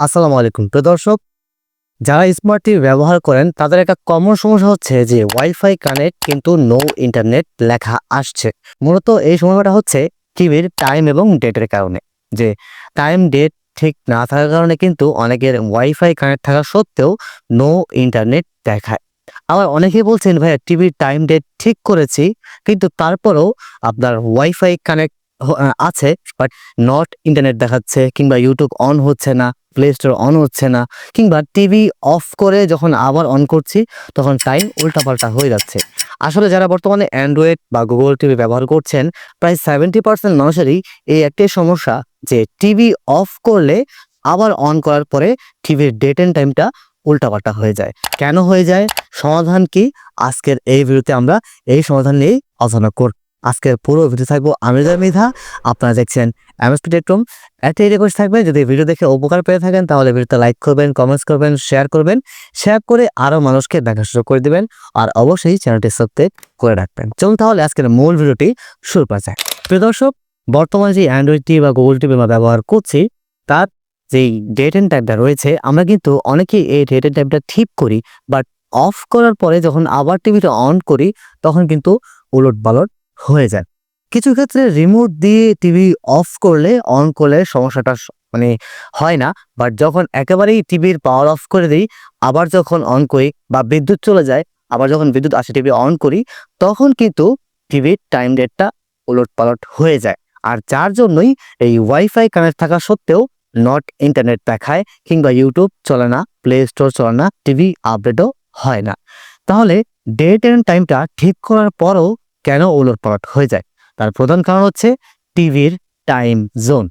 আসসালামু আলাইকুম প্রিয় দর্শক। যারা স্মার্ট টিভি ব্যবহার করেন তাদের একটা কমন সমস্যা হচ্ছে যে ওয়াইফাই কানেক্ট কিন্তু নো ইন্টারনেট লেখা আসছে। মূলত এই সমস্যাটা হচ্ছে টিভির টাইম এবং ডেটের কারণে। যে টাইম ডেট ঠিক না থাকার কারণে কিন্তু অনেকের ওয়াইফাই কানেক্ট থাকা সত্ত্বেও নো ইন্টারনেট দেখায়। আবার অনেকেই বলছেন ভাইয়া টিভির টাইম ডেট ঠিক করেছি কিন্তু তারপরেও আপনার ওয়াইফাই কানেক্ট আছে, বাট নট ইন্টারনেট দেখাচ্ছে, কিংবা ইউটিউব অন হচ্ছে না, প্লে স্টোর অন হচ্ছে না, কিংবা টিভি অফ করে যখন আবার অন করছি তখন টাইম উল্টাপাল্টা হয়ে যাচ্ছে। আসলে যারা বর্তমানে অ্যান্ড্রয়েড বা গুগল টিভি ব্যবহার করছেন, প্রায় 70% মানুষেরই এই একটাই সমস্যা যে টিভি অফ করলে আবার অন করার পরে টিভির ডেট এন্ড টাইমটা উল্টাপাল্টা হয়ে যায়। কেন হয়ে যায়, সমাধান কি, আজকের এই ভিডিওতে আমরা এই সমাধান নিয়েই আলোচনা করব। আজকের পুরো ভিডিও থাকবো আমিরুল মৃধা। আপনারা দেখছেন এমএসপি টেক রুম। একটাই রিকোয়েস্ট থাকবে, যদি ভিডিও দেখে উপকার পেয়ে থাকেন তাহলে ভিডিওতে লাইক করবেন, কমেন্টস করবেন, শেয়ার করবেন। শেয়ার করে আরও মানুষকে দেখার সুযোগ করে দিবেন। আর অবশ্যই চ্যানেলটি সাবস্ক্রাইব করে রাখবেন। চলুন তাহলে আজকের মূল ভিডিওটি শুরু করা যায়। প্রিয় দর্শক, বর্তমানে যে অ্যান্ড্রয়েড টিভি বা গুগল টিভি আমরা ব্যবহার করছি তার যেই ডেট এন্ড টাইমটা রয়েছে, আমরা কিন্তু অনেকেই এই ডেট এন্ড টাইমটা ঠিক করি, বাট অফ করার পরে যখন আবার টিভিটা অন করি তখন কিন্তু উলটপালট হয়ে যায়। কিছু ক্ষেত্রে রিমোট দিয়ে টিভি অফ করলে অন করলে সমস্যাটা মানে হয় না, বাট যখন একেবারেই টিভির পাওয়ার অফ করে দিই আবার যখন অন করি, বা বিদ্যুৎ চলে যায় আবার যখন বিদ্যুৎ আসে টিভি অন করি, তখন কিন্তু টিভির টাইম ডেটটা উলটপালট হয়ে যায়। আর যার জন্যই এই ওয়াইফাই কানেক্ট থাকা সত্ত্বেও নট ইন্টারনেট দেখায়, কিংবা ইউটিউব চলে না, প্লে স্টোর চলে না, টিভি আপডেটও হয় না। তাহলে ডেট এন্ড টাইমটা ঠিক করার পরও কেন উলটপালট হয়ে যায়? তার প্রধান কারণ হচ্ছে টিভির টাইম জোন।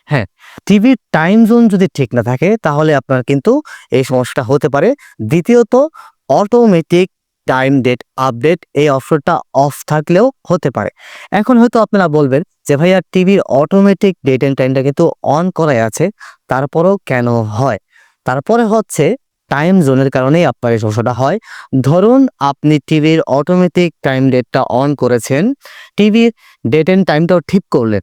হ্যাঁ, টিভির টাইম জোন যদি ঠিক না থাকে তাহলে আপনার কিন্তু এই সমস্যাটা হতে পারে। দ্বিতীয়ত, অটোমেটিক টাইম ডেট আপডেট এই অপশনটা অফ থাকলেও হতে পারে। এখন হয়তো আপনারা বলবেন যে ভাইয়া টিভির অটোমেটিক ডেট এন্ড টাইমটা কিন্তু অন করাই আছে, তারপরেও কেন হয়? তারপরে হচ্ছে টাইম জোনের কারণেই আপনার এই সমস্যাটা হয়। ধরুন আপনি টিভির অটোমেটিক টাইম ডেটটা অন করেছেন, টিভির ডেট এন্ড টাইমটাও ঠিক করলেন,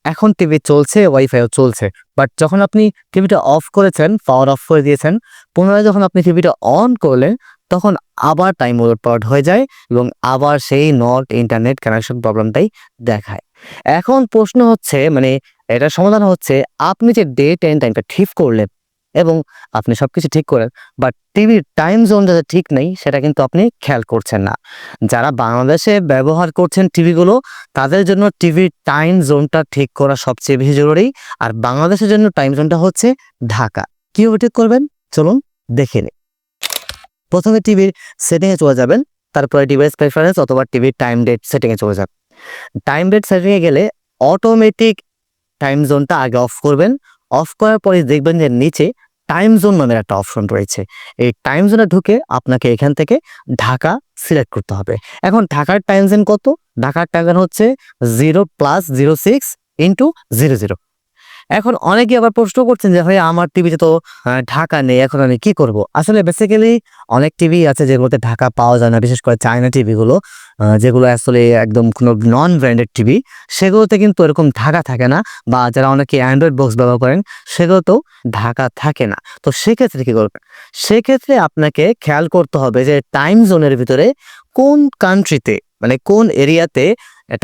এখন টিভি চলছে, ওয়াইফাইও চলছে, বাট যখন আপনি টিভিটা অফ করেছেন, পাওয়ার অফ করে দিয়েছেন, পুনরায় যখন আপনি টিভিটা অন করলেন তখন আবার টাইম উলটপালট হয়ে যায় এবং আবার সেই নট ইন্টারনেট কানেকশন প্রবলেমটাই দেখায়। এখন প্রশ্ন হচ্ছে, মানে এটার সমাধান হচ্ছে, আপনি যে ডেট এন্ড টাইমটা ঠিক করলেন এবং আপনি সবকিছু ঠিক করেন, বাট টিভির টাইম জোন যাতে ঠিক নেই সেটা কিন্তু আপনি খেয়াল করছেন না। যারা বাংলাদেশে ব্যবহার করছেন টিভিগুলো, তাদের জন্য টিভির টাইম জোনটা ঠিক করা সবচেয়ে বেশি জরুরি। আর বাংলাদেশের জন্য টাইম জোনটা হচ্ছে ঢাকা। কিভাবে ঠিক করবেন চলুন দেখে নিই। প্রথমে টিভির সেটিংয়ে চলে যাবেন, তারপরে ডিভাইস প্রেফারেন্স অথবা টিভির টাইম ডেট সেটিংয়ে চলে যাবেন। টাইম ডেট সেটিংয়ে গেলে অটোমেটিক টাইম জোনটা আগে অফ করবেন। অফ করার পরে দেখবেন যে নিচে টাইম জোন নামের একটা অপশন রয়েছে। এই টাইম জোনে ঢুকে আপনাকে এখান থেকে ঢাকা সিলেক্ট করতে হবে। এখন ঢাকার টাইম জোন কত? ঢাকার টাইম জোন হচ্ছে 0+06 × 00। এখন অনেকে আবার প্রশ্ন করছেন যে ভাই আমার টিভিতে তো ঢাকা নেই, এখন আমি কি করব? আসলে বেসিক্যালি অনেক টিভি আছে যেগুলোতে ঢাকা পাওয়া যায় না, বিশেষ করে চায়না টিভিগুলো, যেগুলো আসলে একদম কোনো নন ব্র্যান্ডেড টিভি, সেগুলোতে কিন্তু এরকম ঢাকা থাকে না। বা যারা অনেকে অ্যান্ড্রয়েড বক্স ব্যবহার করেন সেগুলোতেও ঢাকা থাকে না। তো সেক্ষেত্রে কি করবেন? সেক্ষেত্রে আপনাকে খেয়াল করতে হবে যে টাইম জোনের ভিতরে কোন কান্ট্রিতে, মানে কোন এরিয়াতে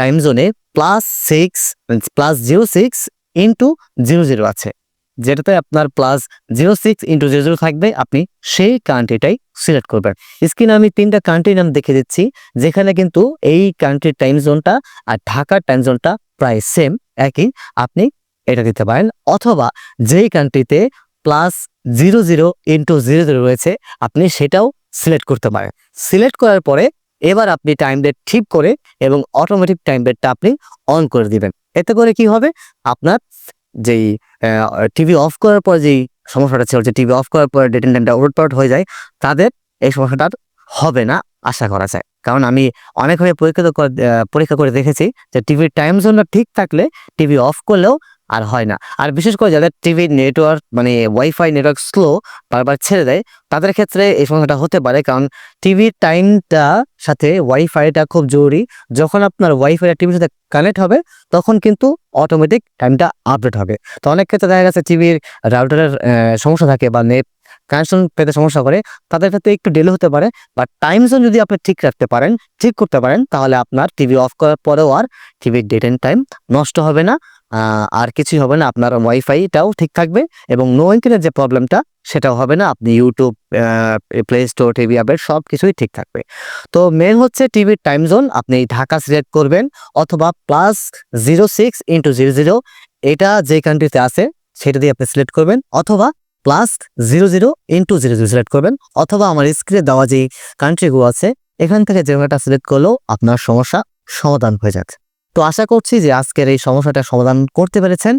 টাইম জোনে +6 +06 × 00 আছে। যেটাতে আপনার +06 × 00 থাকবে, আপনি সেই কান্ট্রিটাই সিলেক্ট করবেন। স্ক্রিনে আমি 3টা কান্ট্রির নাম দেখে দিচ্ছি, যেখানে কিন্তু এই কান্ট্রির টাইম জোনটা আর ঢাকার টাইম জোনটা প্রায় সেম, একই। আপনি এটা দিতে পারেন, অথবা যেই কান্ট্রিতে +00 × 00 রয়েছে আপনি সেটাও সিলেক্ট করতে পারেন। সিলেক্ট করার পরে এবার আপনি টাইম ডেট ঠিক করে এবং অটোমেটিক টাইম ডেটটা আপনি অন করে দিবেন। এতে করে কি হবে, আপনার যেই টিভি অফ করার পর যেই সমস্যাটা ছিল, যে টিভি অফ করার পর ডেট এন্ড টাইমটা উলটপালট হয়ে যায়, তাদের এই সমস্যাটা আর হবে না আশা করা যায়। কারণ আমি অনেকভাবে পরীক্ষা করে দেখেছি যে টিভির টাইম জোনটা ঠিক থাকলে টিভি অফ করলেও আর হয় না। আর বিশেষ করে যাদের টিভির নেটওয়ার্ক মানে ওয়াইফাই নেটওয়ার্ক স্লো বারবার ছেড়ে দেয়, তাদের ক্ষেত্রে এই সমস্যাটা হতে পারে। কারণ টিভির টাইমটা সাথে ওয়াইফাইটা খুব জরুরি। যখন আপনার ওয়াইফাইটা টিভির সাথে কানেক্ট হবে তখন কিন্তু অটোমেটিক টাইমটা আপডেট হবে। তো অনেক ক্ষেত্রে দেখা গেছে টিভির রাউটারের সমস্যা থাকে বা নেট কানেকশন পেতে সমস্যা করে, তাদের ক্ষেত্রে একটু ডিলে হতে পারে। বাট টাইম জোন যদি আপনি ঠিক রাখতে পারেন, ঠিক করতে পারেন, তাহলে আপনার টিভি অফ করার পরেও আর টিভির ডেট এন্ড টাইম নষ্ট হবে না, আর কিছুই হবে না। আপনার ওয়াইফাইটাও ঠিক থাকবে এবং নো ইন্টারনেট যে প্রবলেমটা সেটাও হবে না। আপনি YouTube, play store, TV update সব কিছুই ঠিক থাকবে। তো মেন হচ্ছে টিভির টাইম জোন আপনি ঢাকা সিলেক্ট করবেন অথবা +06x0 এটা যে কান্ট্রিতে আছে সেটা দিয়ে আপনি সিলেক্ট করবেন, অথবা +00x0 সিলেক্ট করবেন, অথবা আমার স্ক্রিনে দেওয়া যে কান্ট্রিগুলো আছে এখান থেকে যে একটা সিলেক্ট করলেও আপনার সমস্যা সমাধান হয়ে যাচ্ছে। তো আশা করছি যে আজকের এই সমস্যাটা সমাধান করতে পেরেছেন।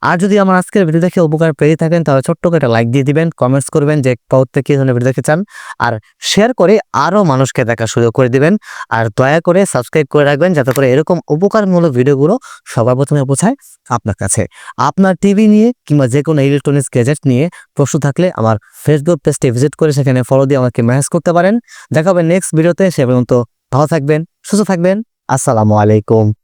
আর যদি আমার আজকের ভিডিও দেখে উপকার পেয়ে থাকেন তাহলে ছোট্ট করে একটা লাইক দিয়ে দিবেন, কমেন্টস করবেন যে পরবর্তী কি ধরনের ভিডিও দেখতে চান, আর শেয়ার করে আরও মানুষকে দেখার সুযোগ করে দিবেন। আর দয়া করে সাবস্ক্রাইব করে রাখবেন যাতে করে এরকম উপকারমূলক ভিডিওগুলো সবার প্রথমে পৌঁছায় আপনার কাছে। আপনার টিভি নিয়ে কিংবা যে কোনো ইলেকট্রনিক্স গ্যাজেট নিয়ে প্রশ্ন থাকলে আমার ফেসবুক পেজটি ভিজিট করে সেখানে ফলো দিয়ে আমাকে মেসেজ করতে পারেন। দেখা হবে নেক্সট ভিডিওতে। সে পর্যন্ত ভালো থাকবেন, সুস্থ থাকবেন। আসসালামু আলাইকুম।